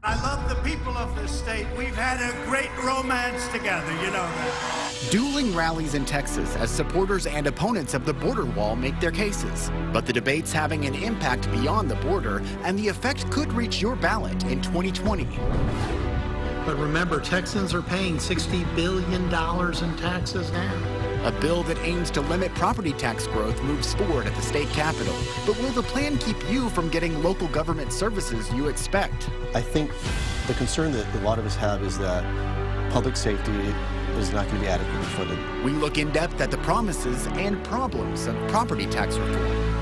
I love the people of this state. We've had a great romance together, you know that. Dueling rallies in Texas as supporters and opponents of the border wall make their cases. But the debate's having an impact beyond the border, and the effect could reach your ballot in 2020. But remember, Texans are paying $60 billion in taxes now. A bill that aims to limit property tax growth moves forward at the state capitol. But will the plan keep you from getting local government services you expect? I think the concern that a lot of us have is that public safety is not going to be adequately funded. We look in depth at the promises and problems of property tax reform.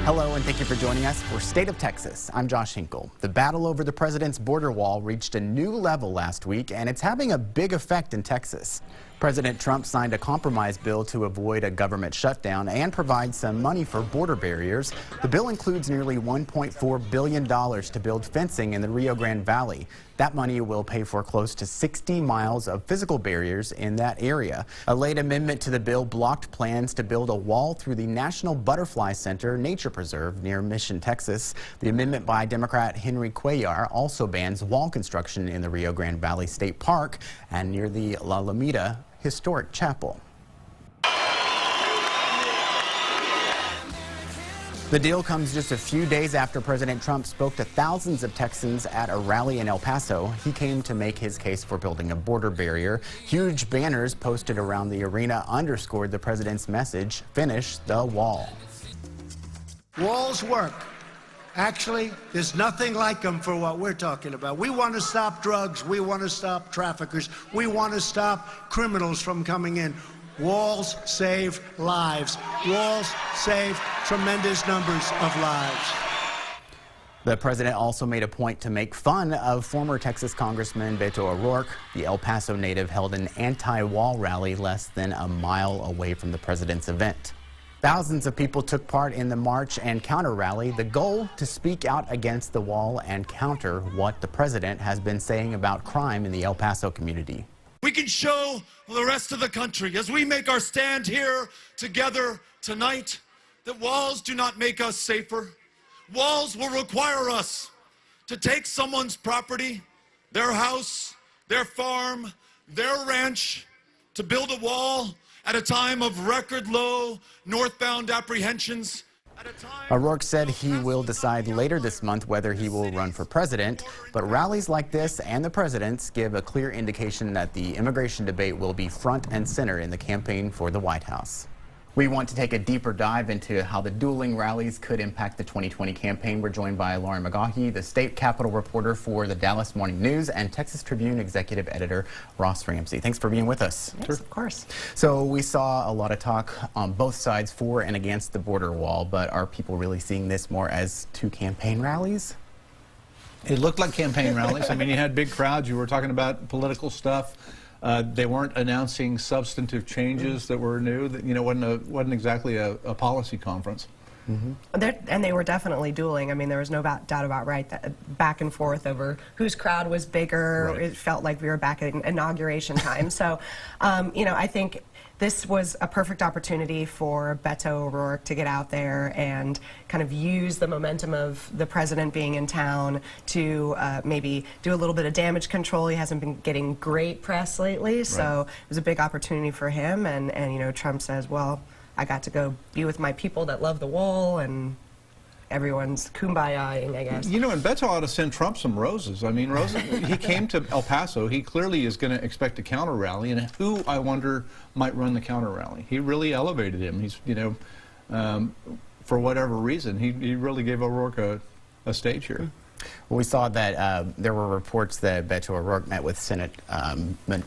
Hello, and thank you for joining us for State of Texas. I'm Josh Hinkle. The battle over the president's border wall reached a new level last week, and it's having a big effect in Texas. President Trump signed a compromise bill to avoid a government shutdown and provide some money for border barriers. The bill includes nearly $1.4 billion to build fencing in the Rio Grande Valley. That money will pay for close to 60 miles of physical barriers in that area. A late amendment to the bill blocked plans to build a wall through the National Butterfly Center Nature Preserve near Mission, Texas. The amendment by Democrat Henry Cuellar also bans wall construction in the Rio Grande Valley State Park and near the La Alameda Historic Chapel. The deal comes just a few days after President Trump spoke to thousands of Texans at a rally in El Paso. He came to make his case for building a border barrier. Huge banners posted around the arena underscored the president's message, "Finish the wall." Walls work. Actually, there's nothing like them for what we're talking about. We want to stop drugs. We want to stop traffickers. We want to stop criminals from coming in. Walls save lives. Walls save tremendous numbers of lives. The president also made a point to make fun of former Texas Congressman Beto O'Rourke. The El Paso native held an anti-wall rally less than a mile away from the president's event. Thousands of people took part in the march and counter rally. The goal, to speak out against the wall and counter what the president has been saying about crime in the El Paso community. We can show the rest of the country as we make our stand here together tonight that walls do not make us safer. Walls will require us to take someone's property, their house, their farm, their ranch, to build a wall at a time of record low northbound apprehensions. O'Rourke said he will decide later this month whether he will run for president, but rallies like this and the president's give a clear indication that the immigration debate will be front and center in the campaign for the White House. We want to take a deeper dive into how the dueling rallies could impact the 2020 campaign. We're joined by Lauren McGaughy, the state capitol reporter for the Dallas Morning News, and Texas Tribune executive editor Ross Ramsey. Thanks for being with us. Yes, of course. So we saw a lot of talk on both sides for and against the border wall, but are people really seeing this more as two campaign rallies? It looked like campaign rallies. I mean, you had big crowds. You were talking about political stuff. They weren't announcing substantive changes that were new. That, you know, wasn't exactly a policy conference. Mm-hmm. And they were definitely dueling. I mean, there was no doubt about that back and forth over whose crowd was bigger. Right. It felt like we were back at inauguration time. So, you know, I think this was a perfect opportunity for Beto O'Rourke to get out there and kind of use the momentum of the president being in town to maybe do a little bit of damage control. He hasn't been getting great press lately, so it was a big opportunity for him. And you know, Trump says, well, I got to go be with my people that love the wall, and everyone's kumbaya-ing, I guess. You know, and Beto ought to send Trump some roses. I mean, roses. He came to El Paso. He clearly is going to expect a counter rally, and who, I wonder, might run the counter rally? He really elevated him. He's, you know, for whatever reason, he really gave O'Rourke a stage here. Well, we saw that there were reports that Beto O'Rourke met with Senate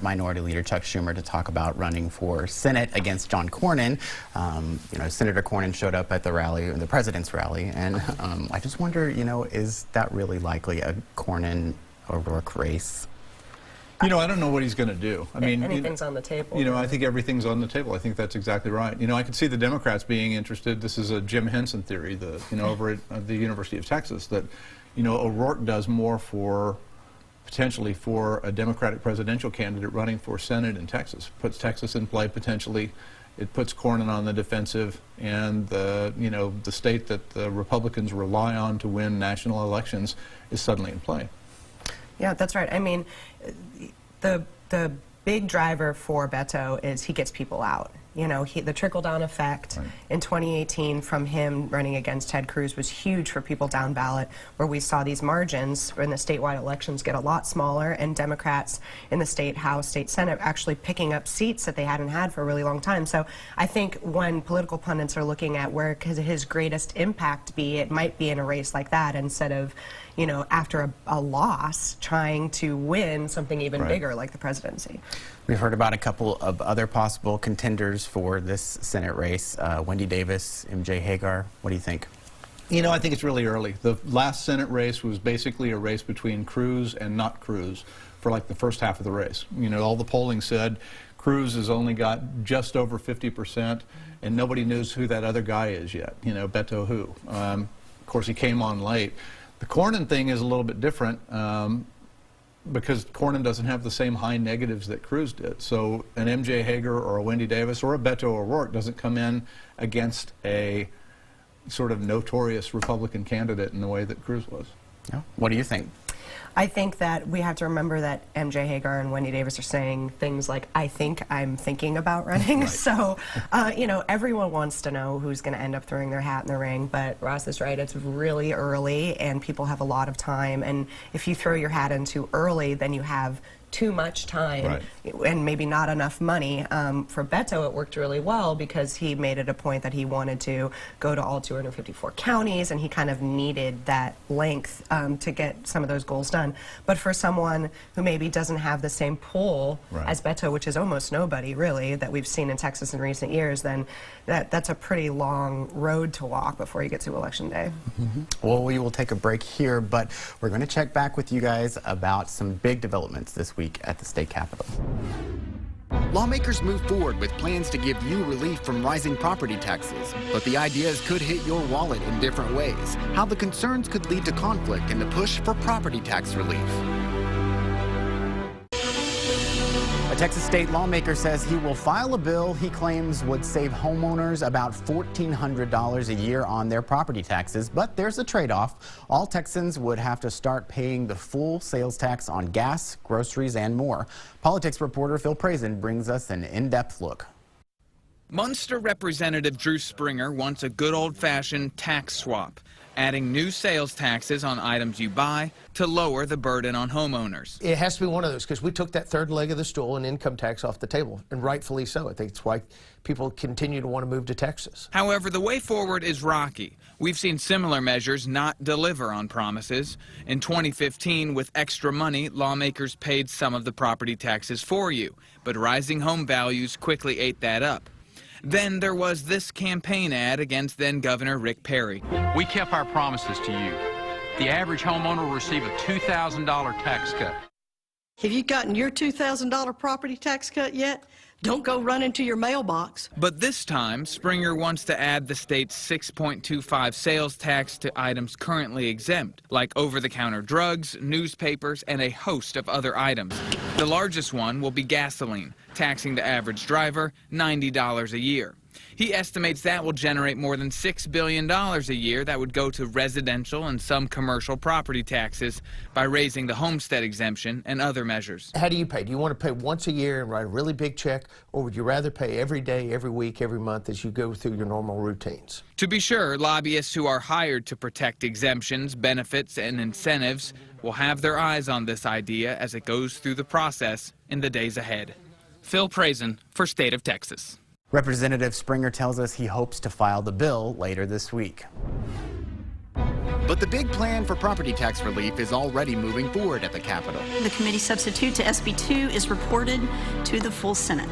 Minority Leader Chuck Schumer to talk about running for Senate against John Cornyn. You know, Senator Cornyn showed up at the rally, the president's rally, and I just wonder, you know, is that really likely a Cornyn-O'Rourke race? You know, I don't know what he's going to do. I mean, anything's on the table. You know, I think everything's on the table. I think that's exactly right. You know, I could see the Democrats being interested. This is a Jim Henson theory, over at the University of Texas, that, you know, O'Rourke does more potentially for a Democratic presidential candidate running for Senate in Texas. Puts Texas in play potentially it puts Cornyn on the defensive, and the state that the Republicans rely on to win national elections is suddenly in play. Yeah, that's right. I mean, the big driver for Beto is he gets people out. You know, the trickle-down effect in 2018 from him running against Ted Cruz was huge for people down ballot, where we saw these margins in the statewide elections get a lot smaller, and Democrats in the state House, state Senate actually picking up seats that they hadn't had for a really long time. So I think when political pundits are looking at where could his greatest impact be, it might be in a race like that instead of, you know, after a loss, trying to win something even bigger like the presidency. We've heard about a couple of other possible contenders for this Senate race. Wendy Davis, MJ Hagar. What do you think? You know, I think it's really early. The last Senate race was basically a race between Cruz and not Cruz for like the first half of the race. You know, all the polling said Cruz has only got just over 50%, and nobody knows who that other guy is yet. You know, Beto who. Of course, he came on late. The Cornyn thing is a little bit different because Cornyn doesn't have the same high negatives that Cruz did. So an MJ Hagar or a Wendy Davis or a Beto O'Rourke doesn't come in against a sort of notorious Republican candidate in the way that Cruz was. Yeah. What do you think? I think that we have to remember that MJ Hagar and Wendy Davis are saying things like, I think I'm thinking about running. So, you know, everyone wants to know who's going to end up throwing their hat in the ring. But Ross is right. It's really early, and people have a lot of time. And if you throw your hat in too early, then you have too much time and maybe not enough money. For Beto, it worked really well because he made it a point that he wanted to go to all 254 counties, and he kind of needed that length to get some of those goals done. But for someone who maybe doesn't have the same pull as Beto, which is almost nobody really that we've seen in Texas in recent years, then that's a pretty long road to walk before you get to Election Day. Well, we will take a break here, but we're going to check back with you guys about some big developments this week at the state capitol. Lawmakers move forward with plans to give you relief from rising property taxes, but the ideas could hit your wallet in different ways. How the concerns could lead to conflict in the push for property tax relief. A Texas state lawmaker says he will file a bill he claims would save homeowners about $1,400 a year on their property taxes, but there's a trade-off. All Texans would have to start paying the full sales tax on gas, groceries, and more. Politics reporter Phil Prazen brings us an in-depth look. Munster Representative Drew Springer wants a good old-fashioned tax swap, adding new sales taxes on items you buy to lower the burden on homeowners. It has to be one of those, because we took that third leg of the stool and income tax off the table, and rightfully so. I think it's why people continue to want to move to Texas. However, the way forward is rocky. We've seen similar measures not deliver on promises. In 2015, with extra money, lawmakers paid some of the property taxes for you, but rising home values quickly ate that up. Then there was this campaign ad against then-Governor Rick Perry. We kept our promises to you. The average homeowner will receive a $2,000 tax cut. Have you gotten your $2,000 property tax cut yet? Don't go running to your mailbox. But this time, Springer wants to add the state's 6.25 sales tax to items currently exempt, like over-the-counter drugs, newspapers, and a host of other items. The largest one will be gasoline, taxing the average driver $90 a year. He estimates that will generate more than $6 billion a year that would go to residential and some commercial property taxes by raising the homestead exemption and other measures. How do you pay? Do you want to pay once a year and write a really big check, or would you rather pay every day, every week, every month as you go through your normal routines? To be sure, lobbyists who are hired to protect exemptions, benefits, and incentives will have their eyes on this idea as it goes through the process in the days ahead. Phil Prazen for State of Texas. Representative Springer tells us he hopes to file the bill later this week. But the big plan for property tax relief is already moving forward at the Capitol. The committee substitute to SB 2 is reported to the full Senate.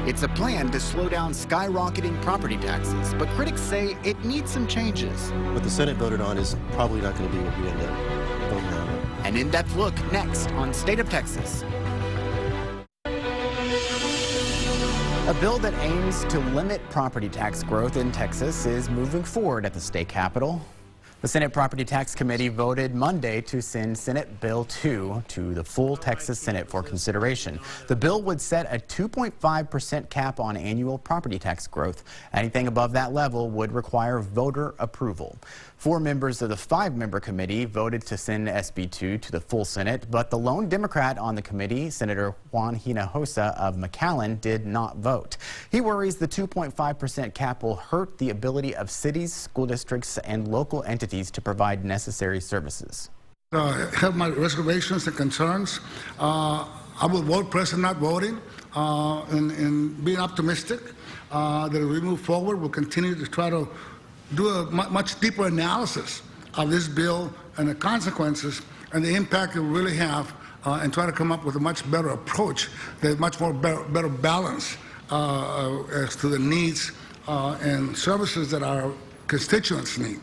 It's a plan to slow down skyrocketing property taxes, but critics say it needs some changes. What the Senate voted on is probably not going to be what we end up voting on. An in-depth look next on State of Texas. A bill that aims to limit property tax growth in Texas is moving forward at the state capitol. The Senate Property Tax Committee voted Monday to send Senate Bill 2 to the full Texas Senate for consideration. The bill would set a 2.5% cap on annual property tax growth. Anything above that level would require voter approval. 4 members of the 5-member committee voted to send SB 2 to the full Senate, but the lone Democrat on the committee, Senator Juan Hinojosa of McAllen, did not vote. He worries the 2.5% cap will hurt the ability of cities, school districts, and local entities to provide necessary services. Have my reservations and concerns. I will vote present not voting and being optimistic that as we move forward, we'll continue to try to do a much deeper analysis of this bill and the consequences and the impact it will really have and try to come up with a much better approach, that much more better balance as to the needs and services that our constituents need.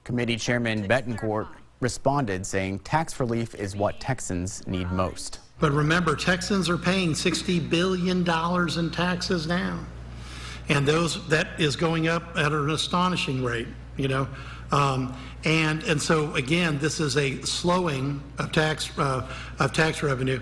Committee Chairman Betancourt responded, saying tax relief is what Texans need most. But remember, Texans are paying $60 billion in taxes now. And that is going up at an astonishing rate, you know. And so again, this is a slowing of tax revenue.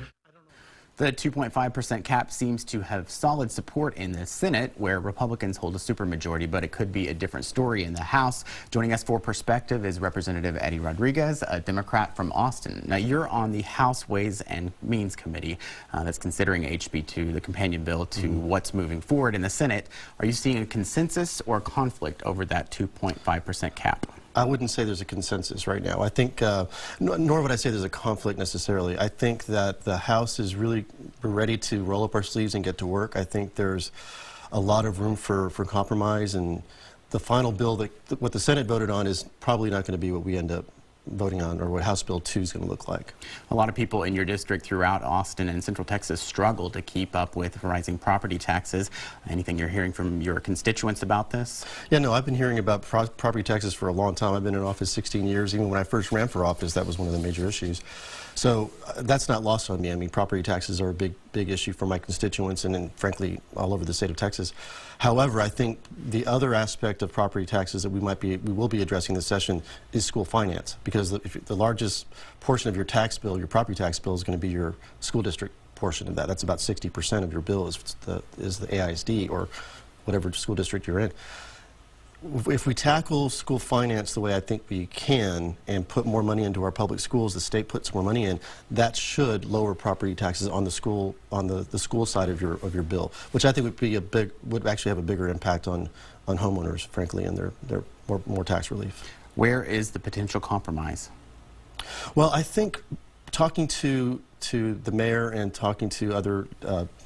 The 2.5% cap seems to have solid support in the Senate, where Republicans hold a supermajority, but it could be a different story in the House. Joining us for Perspective is Representative Eddie Rodriguez, a Democrat from Austin. Now, you're on the House Ways and Means Committee that's considering HB 2, the companion bill to what's moving forward in the Senate. Are you seeing a consensus or a conflict over that 2.5% cap? I wouldn't say there's a consensus right now. I think, nor would I say there's a conflict necessarily. I think that the House is really ready to roll up our sleeves and get to work. I think there's a lot of room for compromise, and the final bill, what the Senate voted on, is probably not going to be what we end up voting on, or what House Bill 2 is going to look like. A lot of people in your district throughout Austin and Central Texas struggle to keep up with rising property taxes. Anything you're hearing from your constituents about this? Yeah, no, I've been hearing about property taxes for a long time. I've been in office 16 years. Even when I first ran for office, that was one of the major issues. So that's not lost on me. I mean, property taxes are a big issue for my constituents and frankly, all over the state of Texas. However, I think the other aspect of property taxes that we will be addressing this session is school finance, because the largest portion of your tax bill, your property tax bill, is going to be your school district portion of that. That's about 60% of your bill is the AISD, or whatever school district you're in. If we tackle school finance the way I think we can and put more money into our public schools, the state puts more money in, that should lower property taxes on the school side of your bill, which I think would actually have a bigger impact on homeowners, frankly, and their more tax relief. Where is the potential compromise? Well, I think talking to the mayor and talking to other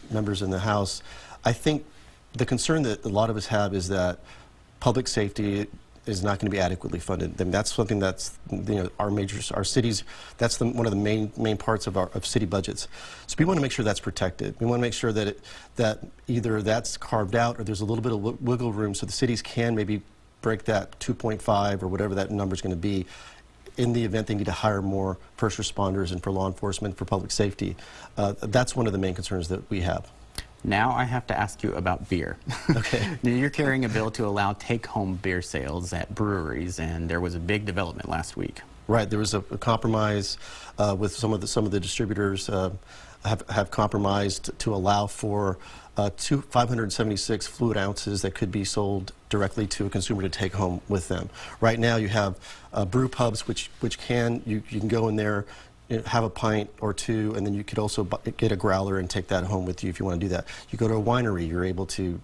members in the House, I think the concern that a lot of us have is that public safety is not going to be adequately funded. I mean, that's something that's, you know, our cities, that's one of the main parts of city budgets. So we want to make sure that's protected. We want to make sure that that either that's carved out or there's a little bit of wiggle room so the cities can maybe break that 2.5 or whatever that number is going to be in the event they need to hire more first responders and for law enforcement, for public safety. That's one of the main concerns that we have. Now I have to ask you about beer. Okay. You're carrying a bill to allow take-home beer sales at breweries, and there was a big development last week. Right. There was a compromise with some of the distributors have compromised to allow for 576 fluid ounces that could be sold directly to a consumer to take home with them. Right now you have brew pubs which you can go in there, have a pint or two, and then you could also get a growler and take that home with you if you want to do that. You go to a winery, you're able to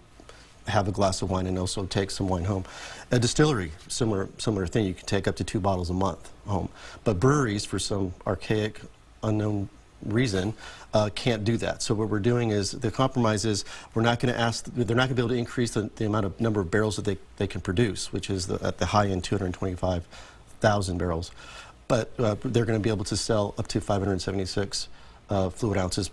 have a glass of wine and also take some wine home. A distillery, similar thing, you can take up to 2 bottles a month home. But breweries, for some archaic, unknown reason, can't do that. So what we're doing is, the compromise is, they're not going to be able to increase the number of barrels that they can produce, which is at the high end 225,000 barrels. But they're going to be able to sell up to 576 fluid ounces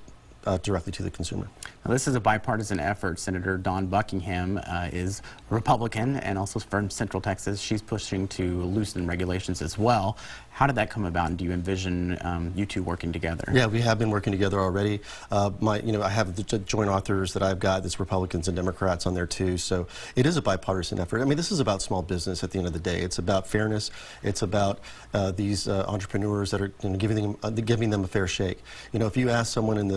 directly to the consumer. Now, this is a bipartisan effort. Senator Dawn Buckingham is Republican and also from Central Texas. She's pushing to loosen regulations as well. How did that come about, and do you envision you two working together? Yeah, we have been working together already. I have the joint authors that I've got. There's Republicans and Democrats on there too. So it is a bipartisan effort. I mean, this is about small business at the end of the day. It's about fairness. It's about these entrepreneurs that are giving them a fair shake. You know, if you ask someone in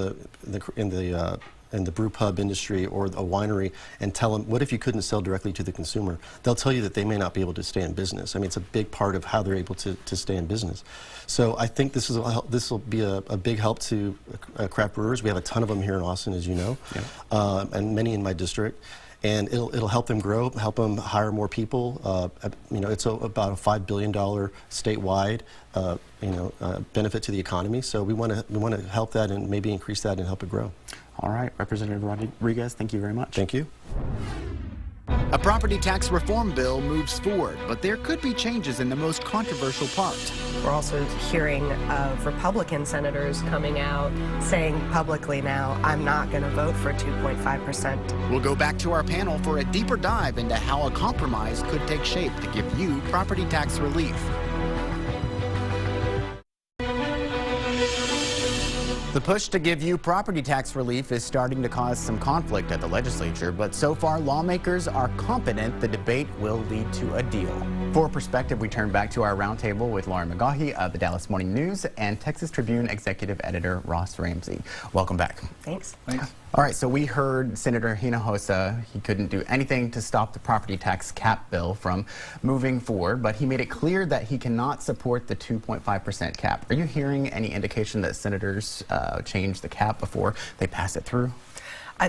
the brew pub industry or a winery and tell them, what if you couldn't sell directly to the consumer? They'll tell you that they may not be able to stay in business. I mean, it's a big part of how they're able to stay in business. So I think this will be a big help to craft brewers. We have a ton of them here in Austin, as you know, and many in my district. And it'll help them grow, help them hire more people. You know, it's about a $5 billion statewide benefit to the economy. So we want to help that and maybe increase that and help it grow. All right, Representative Rodriguez, thank you very much. Thank you. A property tax reform bill moves forward, but there could be changes in the most controversial part. We're also hearing of Republican senators coming out saying publicly now, I'm not going to vote for 2.5%. We'll go back to our panel for a deeper dive into how a compromise could take shape to give you property tax relief. The push to give you property tax relief is starting to cause some conflict at the legislature, but so far lawmakers are confident the debate will lead to a deal. For perspective, we turn back to our roundtable with Lauren McGaughy of the Dallas Morning News and Texas Tribune Executive Editor Ross Ramsey. Welcome back. Thanks. Thanks. All right, so we heard Senator Hinojosa, he couldn't do anything to stop the property tax cap bill from moving forward, but he made it clear that he cannot support the 2.5% cap. Are you hearing any indication that senators change the cap before they pass it through?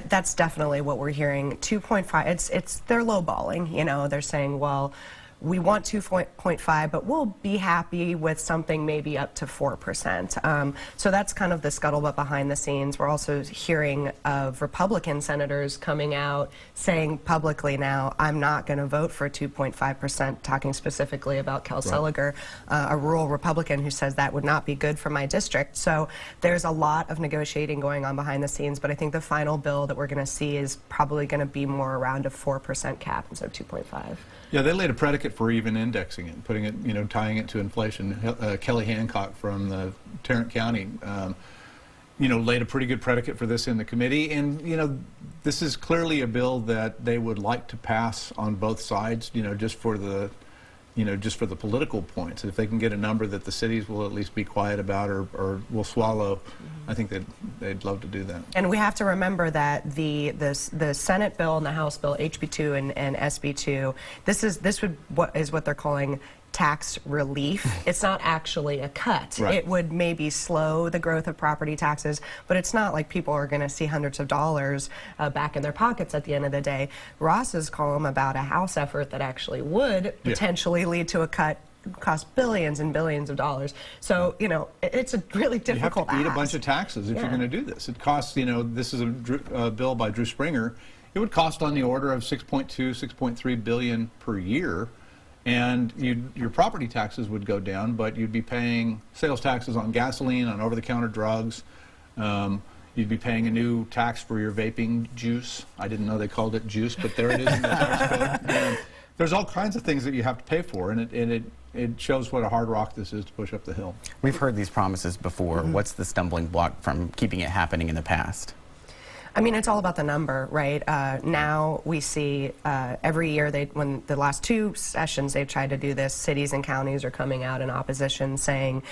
That's definitely what we're hearing. 2.5, they're lowballing, you know, they're saying, well, we want 2.5, but we'll be happy with something maybe up to 4%. So that's kind of the scuttlebutt behind the scenes. We're also hearing of Republican senators coming out saying publicly now, I'm not going to vote for 2.5%, talking specifically about Kel Seliger, a rural Republican who says that would not be good for my district. So there's a lot of negotiating going on behind the scenes, but I think the final bill that we're going to see is probably going to be more around a 4% cap instead of 2.5. Yeah, they laid a predicate for even indexing it, putting it, you know, tying it to inflation. Kelly Hancock from the Tarrant County, you know, laid a pretty good predicate for this in the committee. And, you know, this is clearly a bill that they would like to pass on both sides, you know, just for the political points. If they can get a number that the cities will at least be quiet about or will swallow, I think they'd love to do that. And we have to remember that the Senate bill and the House bill, HB2 and SB2, this is what they're calling tax relief. It's not actually a cut. Right. It would maybe slow the growth of property taxes, but it's not like people are going to see hundreds of dollars back in their pockets at the end of the day. Ross's column about a House effort that actually would potentially lead to a cut cost billions and billions of dollars. So, you know, it's a really difficult ask. You have to eat a bunch of taxes if you're going to do this. It costs, you know, this is a bill by Drew Springer. It would cost on the order of $6.3 billion per year. And your property taxes would go down, but you'd be paying sales taxes on gasoline, on over-the-counter drugs. You'd be paying a new tax for your vaping juice. I didn't know they called it juice, but there it is in the tax code. And there's all kinds of things that you have to pay for, and it shows what a hard rock this is to push up the hill. We've heard these promises before. What's the stumbling block from keeping it happening in the past? I mean, it's all about the number, right? Now we see every year, when the last two sessions they've tried to do this, cities and counties are coming out in opposition saying,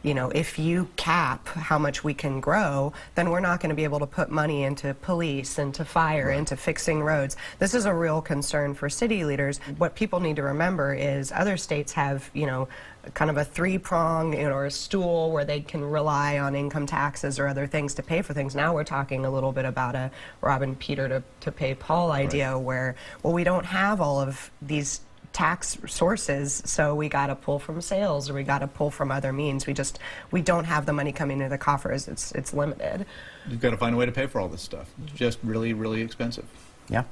you know, if you cap how much we can grow, then we're not going to be able to put money into police, into fire, into fixing roads. This is a real concern for city leaders. What people need to remember is other states have, you know, kind of a three-prong, you know, or a stool where they can rely on income taxes or other things to pay for things. Now we're talking a little bit about a robbing Peter to pay Paul idea where, well, we don't have all of these tax sources, so we got to pull from sales or we got to pull from other means. We don't have the money coming into the coffers. It's limited. You've got to find a way to pay for all this stuff. It's just really, really expensive. Yeah.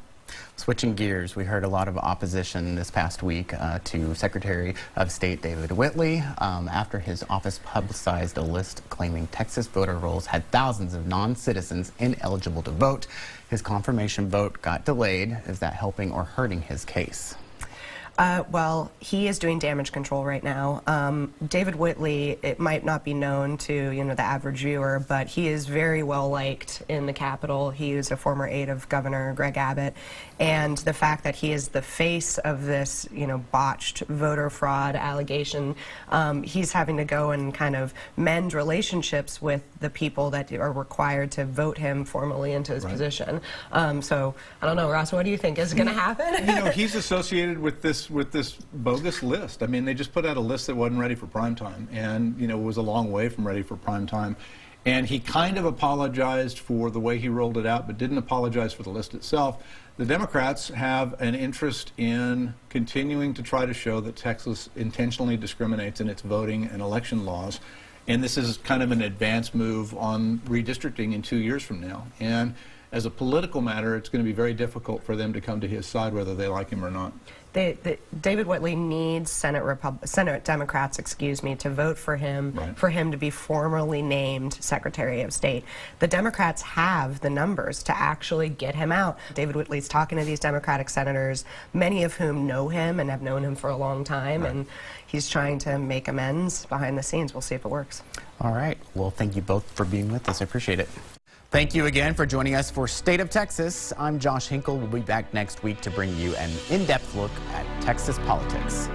Switching gears, we heard a lot of opposition this past week to Secretary of State David Whitley after his office publicized a list claiming Texas voter rolls had thousands of non-citizens ineligible to vote. His confirmation vote got delayed. Is that helping or hurting his case? Well, he is doing damage control right now. David Whitley, it might not be known to the average viewer, but he is very well liked in the Capitol. He is a former aide of Governor Greg Abbott, and the fact that he is the face of this botched voter fraud allegation, he's having to go and kind of mend relationships with the people that are required to vote him formally into his position. So I don't know, Ross, what do you think is going to happen? He's associated with this bogus list. I mean, they just put out a list that wasn't ready for prime time, and was a long way from ready for prime time. And he kind of apologized for the way he rolled it out, but didn't apologize for the list itself. The Democrats have an interest in continuing to try to show that Texas intentionally discriminates in its voting and election laws. And this is kind of an advance move on redistricting in 2 years from now. And as a political matter, it's going to be very difficult for them to come to his side, whether they like him or not. David Whitley needs Senate Democrats, to vote for him, for him to be formally named Secretary of State. The Democrats have the numbers to actually get him out. David Whitley's talking to these Democratic senators, many of whom know him and have known him for a long time, and he's trying to make amends behind the scenes. We'll see if it works. All right. Well, thank you both for being with us. I appreciate it. Thank you again for joining us for State of Texas. I'm Josh Hinkle. We'll be back next week to bring you an in-depth look at Texas politics.